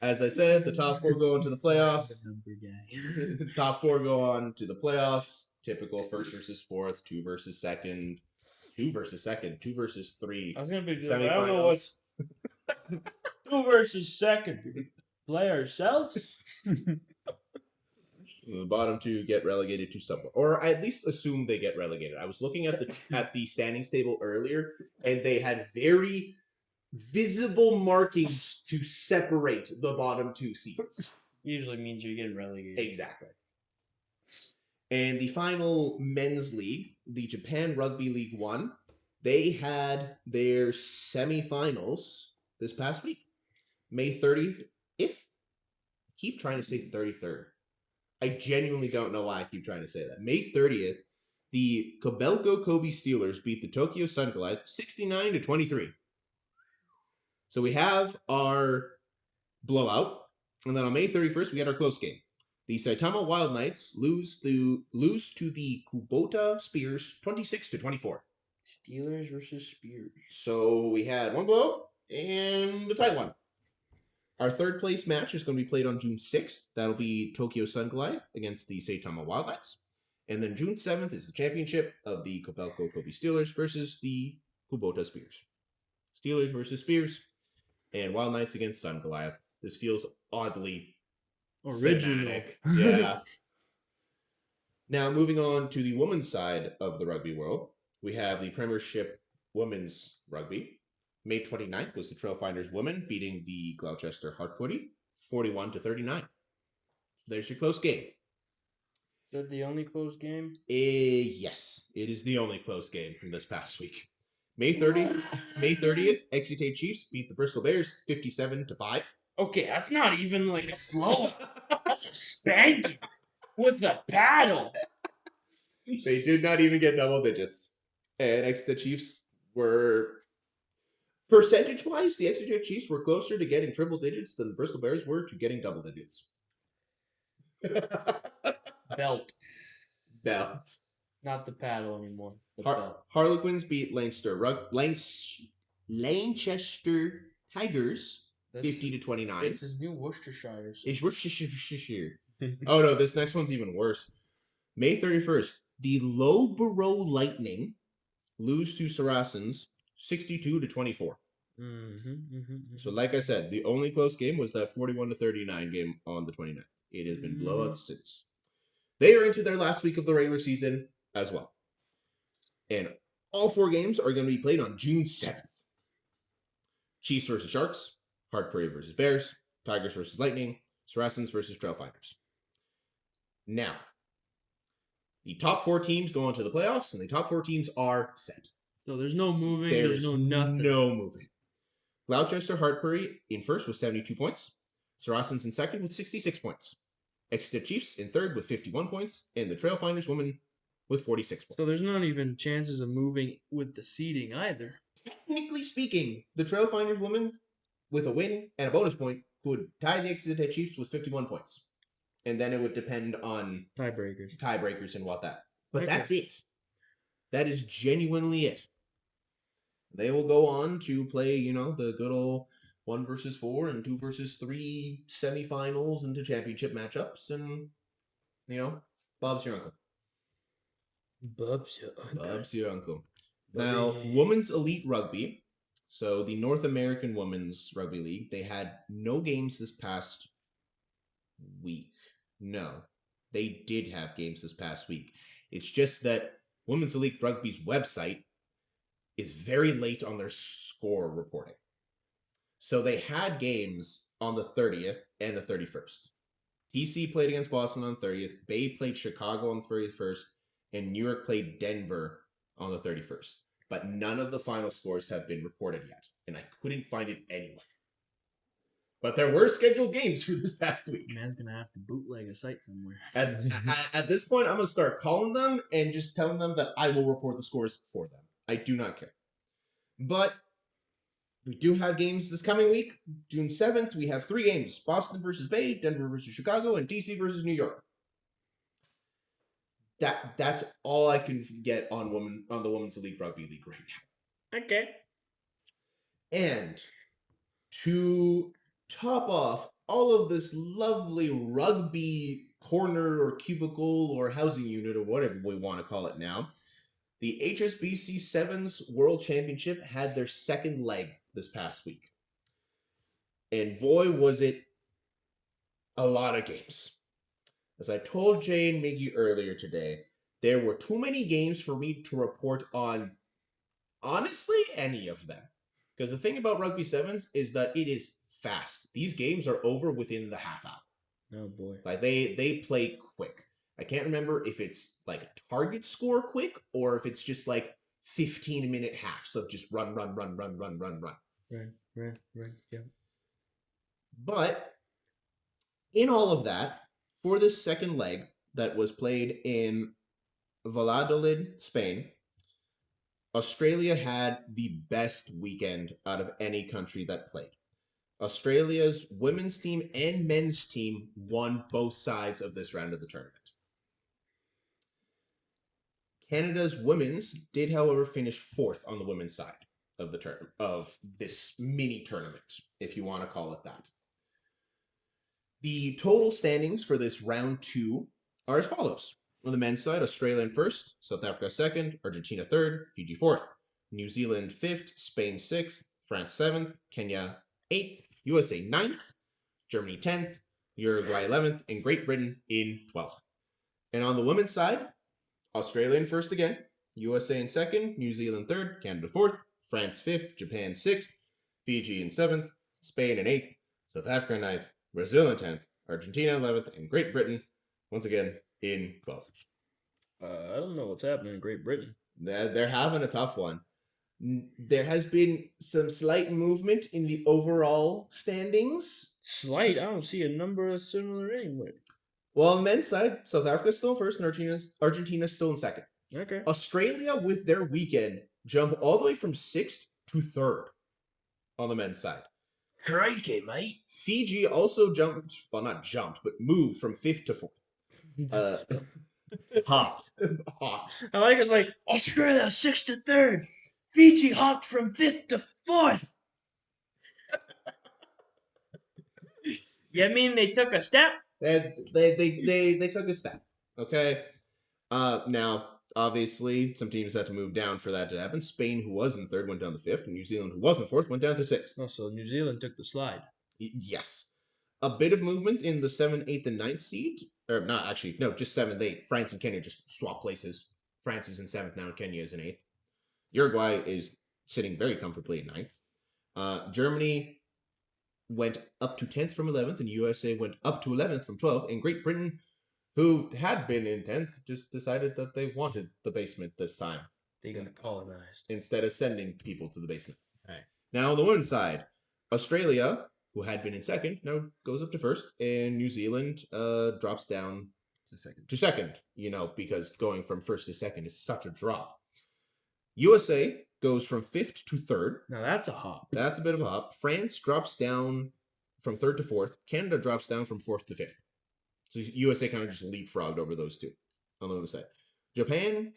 As I said, the top 4 go into the playoffs. The top 4 go on to the playoffs. Typical 1st versus 4th, 2 versus 2nd, 2 versus 3. I was gonna be semifinals. I don't know what's 2 versus 2nd. Play ourselves. The bottom 2 get relegated to someone, or I at least assume they get relegated. I was looking at the standings table earlier, and they had very visible markings to separate the bottom 2 seeds. Usually means you're getting relegated. Exactly. And the final men's league, the Japan Rugby League 1, they had their semifinals this past week, May 30th. Keep trying to say 33rd. I genuinely don't know why I keep trying to say that. May 30th, the Kobelco Kobe Steelers beat the Tokyo Sun Goliath 69-23. So we have our blowout, and then on May 31st, we had our close game. The Saitama Wild Knights lose to the Kubota Spears 26-24. Steelers versus Spears. So we had one blowout and a tight one. Our third place match is going to be played on June 6th. That'll be Tokyo Sun Goliath against the Saitama Wild Knights. And then June 7th is the championship of the Kobelco Kobe Steelers versus the Kubota Spears. Steelers versus Spears and Wild Knights against Sun Goliath. This feels oddly Original. cinematic. Yeah. Now, moving on to the women's side of the rugby world, we have the Premiership Women's Rugby. May 29th was the Trailfinders women beating the Gloucester Hartputty 41-39. There's your close game. Is that the only close game? Yes, it is the only close game from this past week. May 30th, Exeter Chiefs beat the Bristol Bears 57-5. Okay, that's not even like a blowout. That's a spanking with a paddle. They did not even get double digits. And Exeter Chiefs were, percentage-wise, the Exeter Chiefs were closer to getting triple digits than the Bristol Bears were to getting double digits. Belt. Belt. Not the paddle anymore. The belt. Harlequins beat Lancaster Tigers 50-29. It's his new Worcestershires. It's Worcestershire. Oh no, this next one's even worse. May 31st, the Loughborough Lightning lose to Saracens 62-24. So like I said, the only close game was that 41-39 game on the 29th. It has been blowouts since. They are into their last week of the regular season as well. And all 4 games are going to be played on June 7th. Chiefs versus Sharks, Hartputty versus Bears, Tigers versus Lightning, Saracens versus Trailfinders. Now, the top 4 teams go on to the playoffs, and the top 4 teams are set. So there's no moving, There's no nothing. No moving. Gloucester Hartputty in first with 72 points. Saracens in second with 66 points. Exeter Chiefs in third with 51 points. And the Trailfinders women with 46 points. So there's not even chances of moving with the seeding either. Technically speaking, the Trailfinders women with a win and a bonus point could tie the Exeter Chiefs with 51 points. And then it would depend on Tiebreakers and what that. But Okay. that's it. That is genuinely it. They will go on to play, the good old 1 versus 4 and 2 versus 3 semifinals into championship matchups, and Bob's your uncle. Bubs. Bob's your uncle. Now, Women's Elite Rugby, so the North American Women's Rugby League, they had no games this past week. No, they did have games this past week. It's just that Women's Elite Rugby's website is very late on their score reporting. So they had games on the 30th and the 31st. TC played against Boston on the 30th, Bay played Chicago on the 31st, and New York played Denver on the 31st. But none of the final scores have been reported yet, and I couldn't find it anywhere. But there were scheduled games for this past week. Man's gonna have to bootleg a site somewhere. At this point, I'm going to start calling them and just telling them that I will report the scores for them. I do not care. But we do have games this coming week. June 7th, we have 3 games. Boston versus Bay, Denver versus Chicago, and DC versus New York. That's all I can get on the Women's Elite Rugby League right now. Okay. And to top off all of this lovely rugby corner or cubicle or housing unit or whatever we want to call it now, the HSBC Sevens World Championship had their second leg this past week. And boy, was it a lot of games. As I told Jay and Miggy earlier today, there were too many games for me to report on, honestly, any of them. Because the thing about Rugby Sevens is that it is fast. These games are over within the half hour. Oh boy. Like they play quick. I can't remember if it's like target score quick or if it's just like 15-minute halves of just run. Right. Yeah. But in all of that, For this second leg that was played in Valladolid, Spain, Australia had the best weekend out of any country that played. Australia's women's team and men's team won both sides of this round of the tournament. Canada's women's did, however, finish fourth on the women's side of the of this mini tournament, if you want to call it that. The total standings for this round 2 are as follows. On the men's side, Australia in first, South Africa second, Argentina third, Fiji fourth, New Zealand fifth, Spain sixth, France seventh, Kenya 8th, USA 9th, Germany 10th, Uruguay 11th, and Great Britain in 12th. And on the women's side, Australia in first again, USA in second, New Zealand third, Canada fourth, France 5th, Japan 6th, Fiji in 7th, Spain in 8th, South Africa in 9th, Brazil in 10th, Argentina 11th, and Great Britain, once again, in 12th. I don't know what's happening in Great Britain. They're having a tough one. There has been some slight movement in the overall standings. Slight. I don't see a number similar anywhere. Well, on the men's side, South Africa's still in first and Argentina's still in second. Okay. Australia, with their weekend, jump all the way from 6th to 3rd on the men's side. Crikey, mate. Fiji also not jumped, but moved from 5th to 4th. Hopped. Hopped. I like it's like Australia 6th to 3rd. Fiji hopped from 5th to 4th. You mean they took a step? They took a step. Okay. Now, obviously, some teams had to move down for that to happen. Spain, who was in 3rd, went down to 5th, and New Zealand, who was in 4th, went down to 6th. Oh, so New Zealand took the slide. Yes. A bit of movement in the 7th, 8th, and 9th seed. Or not, actually, no, just 7th, 8th. France and Kenya just swap places. France is in 7th now, and Kenya is in 8th. Uruguay is sitting very comfortably in 9th. Germany went up to 10th from 11th, and USA went up to 11th from 12th, and Great Britain, who had been in 10th, just decided that they wanted the basement this time. They got colonized. Instead of sending people to the basement. Right. Now, on the women's side, Australia, who had been in 2nd, now goes up to 1st, and New Zealand drops down to second, because going from 1st to 2nd is such a drop. USA goes from 5th to 3rd. Now that's a hop. That's a bit of a hop. France drops down from 3rd to 4th. Canada drops down from 4th to 5th. So USA kind of just leapfrogged over those two on the women's side. Japan,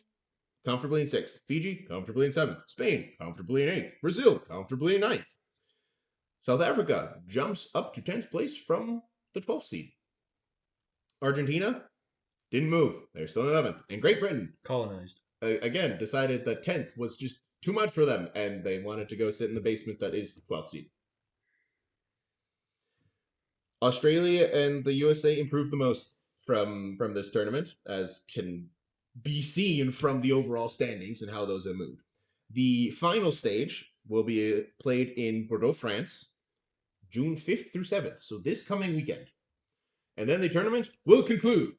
comfortably in 6th. Fiji, comfortably in 7th. Spain, comfortably in 8th. Brazil, comfortably in 9th. South Africa jumps up to 10th place from the 12th seed. Argentina didn't move. They're still in 11th. And Great Britain, Colonized. again, decided that 10th was just too much for them, and they wanted to go sit in the basement that is 12th seed. Australia and the USA improved the most from this tournament, as can be seen from the overall standings and how those have moved. The final stage will be played in Bordeaux, France, June 5th through 7th, so this coming weekend. And then the tournament will conclude.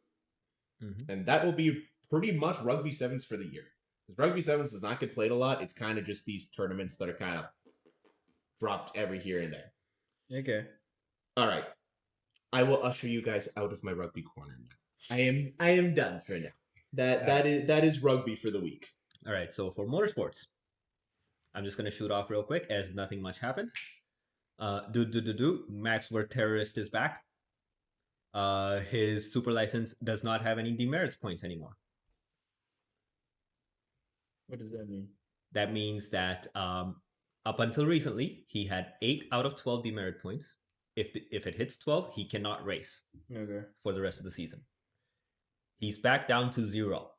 Mm-hmm. And that will be pretty much Rugby Sevens for the year. Because Rugby Sevens does not get played a lot. It's kind of just these tournaments that are kind of dropped every here and there. Okay. All right. I will usher you guys out of my rugby corner now. I am done for now. That is rugby for the week. All right. So for motorsports, I'm just gonna shoot off real quick as nothing much happened. Max Verterist is back. His super license does not have any demerits points anymore. What does that mean? That means that up until recently, he had 8 out of 12 demerit points. If it hits 12, he cannot race for the rest of the season. He's back down to 0.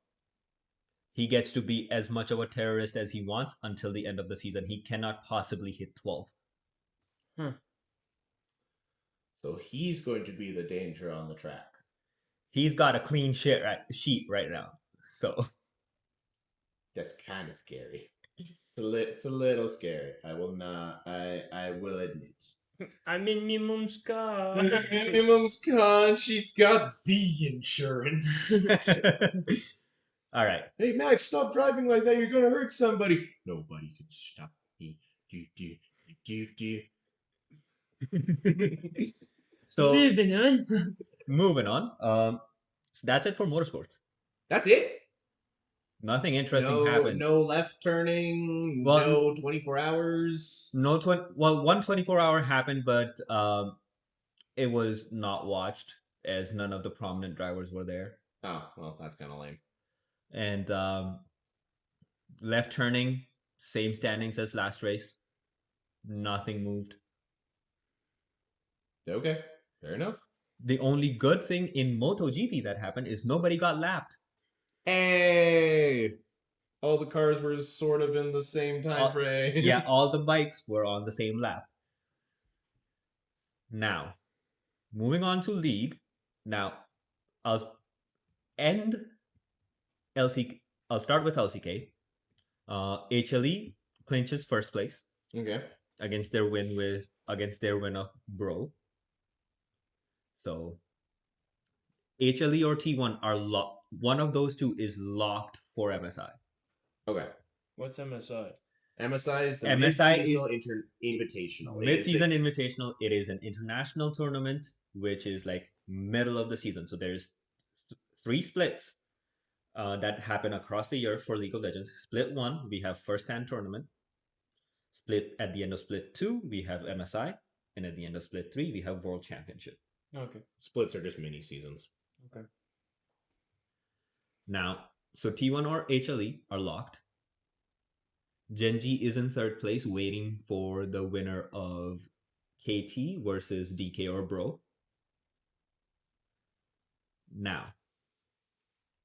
He gets to be as much of a terrorist as he wants until the end of the season. He cannot possibly hit 12. So he's going to be the danger on the track. He's got a clean sheet right now. So that's kind of scary. It's a little scary. I will not. I will admit. I'm in my mom's car. My mom's car, and she's got the insurance. All right. Hey, Max, stop driving like that. You're going to hurt somebody. Nobody can stop me. Do. So moving on. moving on. So that's it for motorsports. That's it. Nothing interesting No, happened. no left turning. Well, no 24 hours. No, one 24-hour happened, but it was not watched as none of the prominent drivers were there. Oh, well, that's kind of lame. And left turning, same standings as last race. Nothing moved. Okay, fair enough. The only good thing in MotoGP that happened is nobody got lapped. Hey, all the cars were sort of in the same time frame. Yeah, all the bikes were on the same lap. Now, moving on to league. Now, I'll end LCK. I'll start with LCK. HLE clinches first place Okay. against their win of Bro. So HLE or T1 are locked. One of those two is locked for MSI. Okay. What's MSI? MSI is the MSI mid-seasonal invitational. Mid-season invitational. It is an international tournament, which is like middle of the season. So there's 3 splits that happen across the year for League of Legends. Split 1, we have first-hand tournament. Split at the end of split 2, we have MSI, and at the end of split 3, we have World Championship. Okay. Splits are just mini seasons. Okay. Now, so T1 or HLE are locked. Genji is in third place, waiting for the winner of KT versus DK or Bro. Now,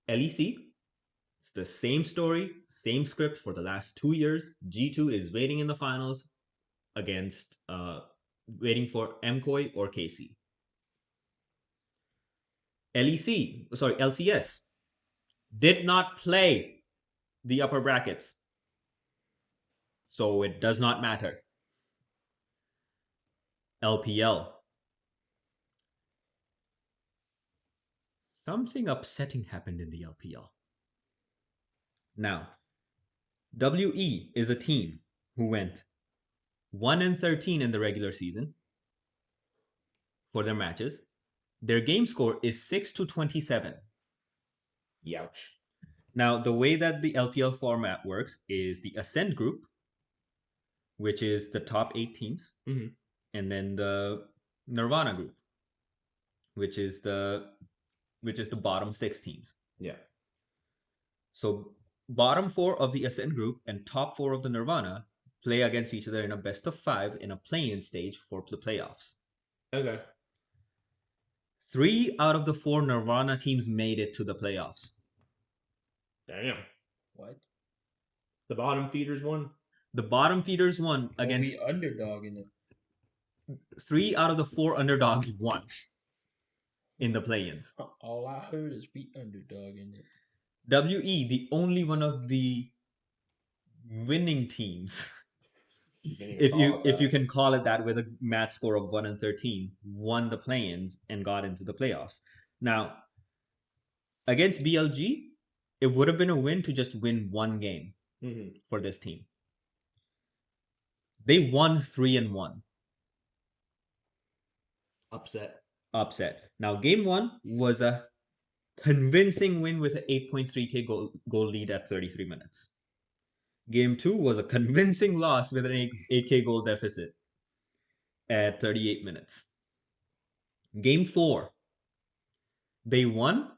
LEC, it's the same story, same script for the last 2 years. G2 is waiting in the finals against, waiting for MKOI or KC. LCS did not play the upper brackets. So it does not matter. LPL. Something upsetting happened in the LPL. Now, WE is a team who went 1-13 in the regular season for their matches. Their game score is 6-27. Youch. Now, the way that the LPL format works is the Ascend group, which is the top 8 teams, and then the Nirvana group, which is the bottom 6 teams. Yeah. So bottom 4 of the Ascend group and top 4 of the Nirvana play against each other in a best of 5 in a play-in stage for the playoffs. Okay. 3 out of the 4 Nirvana teams made it to the playoffs. Damn. What? The bottom feeders won. The bottom feeders won against Only underdog in it. 3 out of the 4 underdogs won in the play-ins. All I heard is we underdog in it. WE, the only one of the winning teams, if you can call it that, with a match score of 1-13, won the play-ins and got into the playoffs. Now, against BLG, it would have been a win to just win one game for this team. They won 3-1. Upset. Now, game 1 was a convincing win with an 8.3k goal lead at 33 minutes. Game 2 was a convincing loss with an 8k goal deficit at 38 minutes. Game 4, they won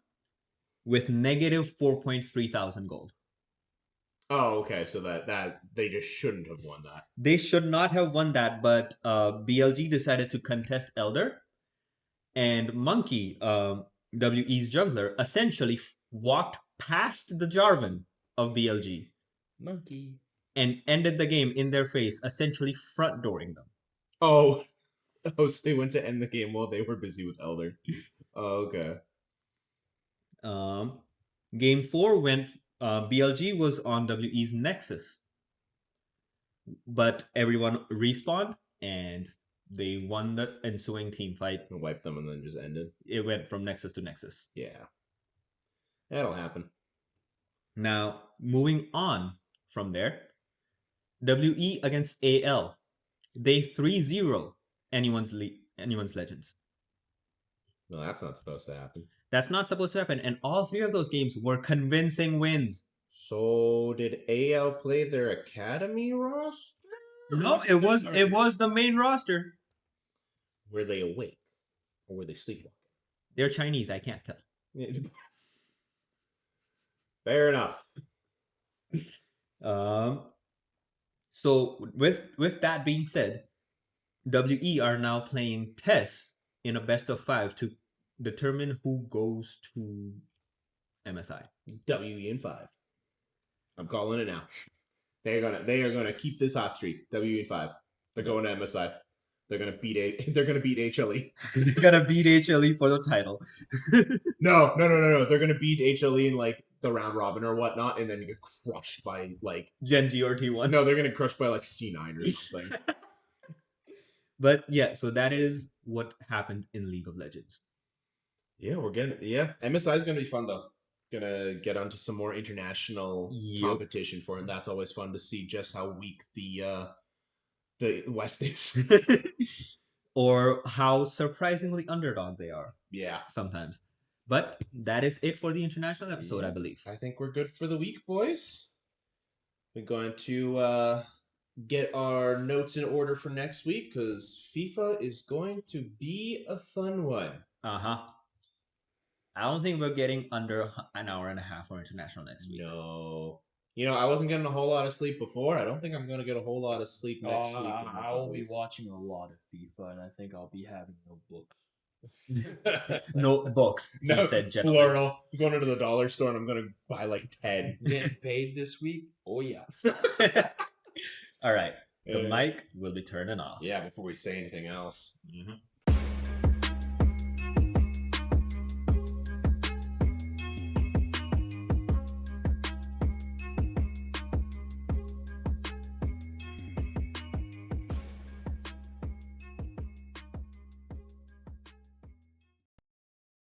with negative 4.3 thousand gold. Oh, okay. So that they just shouldn't have won that. They should not have won that, but BLG decided to contest Elder, and Monkey, WE's jungler, essentially walked past the Jarvan of BLG. Monkey. And ended the game in their face, essentially front dooring them. Oh, so they went to end the game while they were busy with Elder. Oh, okay. Game 4 went. BLG was on WE's Nexus, but everyone respawned and they won the ensuing team fight. And wiped them and then just ended. It went from Nexus to Nexus. Yeah, that'll happen. Now, moving on from there, WE against AL. They 3-0 anyone's Legends. No, that's not supposed to happen. That's not supposed to happen. And all 3 of those games were convincing wins. So did AL play their academy roster? No, it was the main roster. Were they awake or were they sleepwalking? They're Chinese. I can't tell. Fair enough. So with that being said, WE are now playing tests in a best of 5 to determine who goes to MSI. WE in 5. I'm calling it now. They are gonna keep this hot streak. WE in 5. They're going to MSI. They're gonna beat HLE. They're gonna beat HLE for the title. No. They're gonna beat HLE in like the round robin or whatnot, and then get crushed by like Genji or T1. No, they're gonna crush by like C9 or something. But yeah, so that is what happened in League of Legends. Yeah, MSI is gonna be fun though. Gonna get onto some more international competition for it. And that's always fun to see just how weak the West is. Or how surprisingly underdog they are. Yeah. Sometimes. But that is it for the international episode, I believe. I think we're good for the week, boys. We're going to get our notes in order for next week because FIFA is going to be a fun one. Uh-huh. I don't think we're getting under an hour and a half for international next week. No. You know, I wasn't getting a whole lot of sleep before. I don't think I'm going to get a whole lot of sleep next week. I'll be watching a lot of FIFA, and I think I'll be having no books. No books. No, said plural. I'm going into the dollar store and I'm going to buy like 10. Getting paid this week? Oh, yeah. All right. The mic will be turning off. Yeah, before we say anything else. Mm-hmm.